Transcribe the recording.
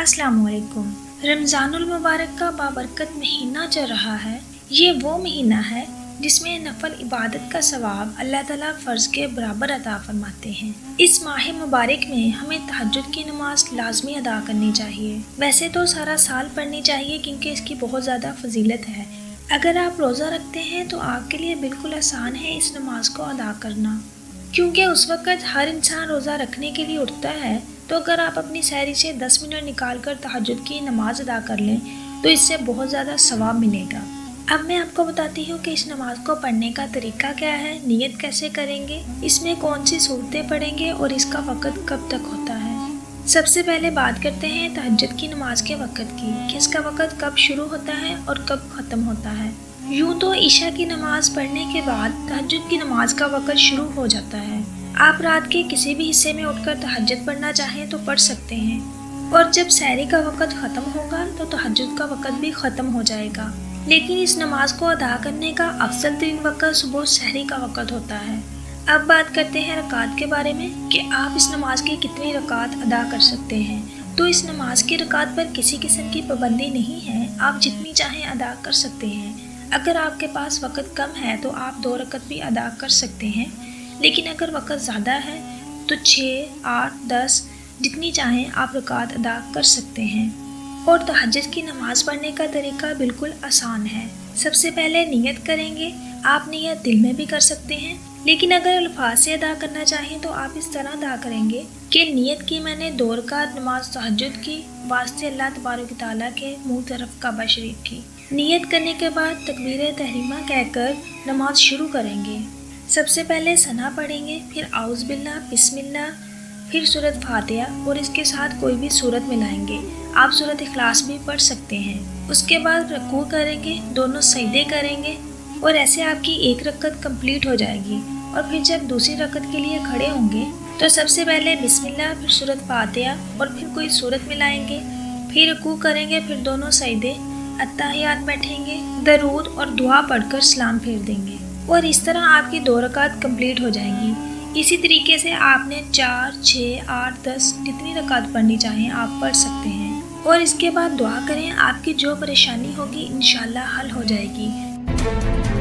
अस्सलाम वालेकुम। रमज़ानुल मुबारक का बाबरकत महीना चल रहा है। ये वो महीना है जिसमें नफल इबादत का सवाब अल्लाह ताला फ़र्ज़ के बराबर अता फरमाते हैं। इस माह मुबारक में हमें तहज्जुद की नमाज लाजमी अदा करनी चाहिए। वैसे तो सारा साल पढ़नी चाहिए क्योंकि इसकी बहुत ज़्यादा फजीलत है। अगर आप रोज़ा रखते हैं तो आपके लिए बिल्कुल आसान है इस नमाज को अदा करना, क्योंकि उस वक़्त हर इंसान रोज़ा रखने के लिए उठता है। तो अगर आप अपनी सहरी से 10 मिनट निकाल कर तहज्जुद की नमाज अदा कर लें तो इससे बहुत ज़्यादा सवाब मिलेगा। अब मैं आपको बताती हूँ कि इस नमाज को पढ़ने का तरीका क्या है, नियत कैसे करेंगे, इसमें कौन सी सूरतें पढ़ेंगे और इसका वक़्त कब तक होता है। सबसे पहले बात करते हैं तहज्जुद की नमाज के वक़्त की कि इसका वक़्त कब शुरू होता है और कब ख़त्म होता है। यूँ तो ईशा की नमाज पढ़ने के बाद तहज्जुद की नमाज का वक़्त शुरू हो जाता है। आप रात के किसी भी हिस्से में उठकर तहज्जुद पढ़ना चाहें तो पढ़ सकते हैं, और जब सहरी का वक़्त ख़त्म होगा तो तहज्जुद का वक़्त भी ख़त्म हो जाएगा। लेकिन इस नमाज को अदा करने का अफजल तरीन वक़्त सुबह सहरी का वक़्त होता है। अब बात करते हैं रकात के बारे में कि आप इस नमाज की कितनी रकात अदा कर सकते हैं। तो इस नमाज की रकात पर किसी किस्म की पाबंदी नहीं है, आप जितनी चाहें अदा कर सकते हैं। अगर आपके पास वक़्त कम है तो आप 2 रकात भी अदा कर सकते हैं, लेकिन अगर वक़्त ज़्यादा है तो 6, 8, 10 जितनी चाहें आप रकात अदा कर सकते हैं। और तहज्जुद की नमाज़ पढ़ने का तरीका बिल्कुल आसान है। सबसे पहले नियत करेंगे। आप नियत दिल में भी कर सकते हैं, लेकिन अगर अल्फाज से अदा करना चाहें तो आप इस तरह अदा करेंगे कि नियत की मैंने 2 रकात नमाज तहज्जुद की वास्ते अल्लाह तबारक व तआला के मुँह तरफ काबा शरीफ की। नियत करने के बाद तकबीर तहरीमा कहकर नमाज शुरू करेंगे। सबसे पहले सना पढ़ेंगे, फिर आउज़ बिल्लाह, बिस्मिल्लाह, फिर सूरत फातिहा और इसके साथ कोई भी सूरत मिलाएंगे। आप सूरत इखलास भी पढ़ सकते हैं। उसके बाद रुकू करेंगे, दोनों सजदे करेंगे और ऐसे आपकी एक रकत कंप्लीट हो जाएगी। और फिर जब दूसरी रकत के लिए खड़े होंगे तो सबसे पहले बिस्मिल्लाह, फिर सूरत फातिहा और फिर कोई सूरत मिलाएंगे, फिर रुकू करेंगे, फिर दोनों सजदे, अत्ताहियात बैठेंगे, दरूद और दुआ पढ़कर सलाम फेर देंगे और इस तरह आपकी 2 रकात कंप्लीट हो जाएंगी। इसी तरीके से आपने 4, 6, 8, 10 जितनी रकात पढ़नी चाहें आप पढ़ सकते हैं। और इसके बाद दुआ करें, आपकी जो परेशानी होगी इंशाल्लाह हल हो जाएगी।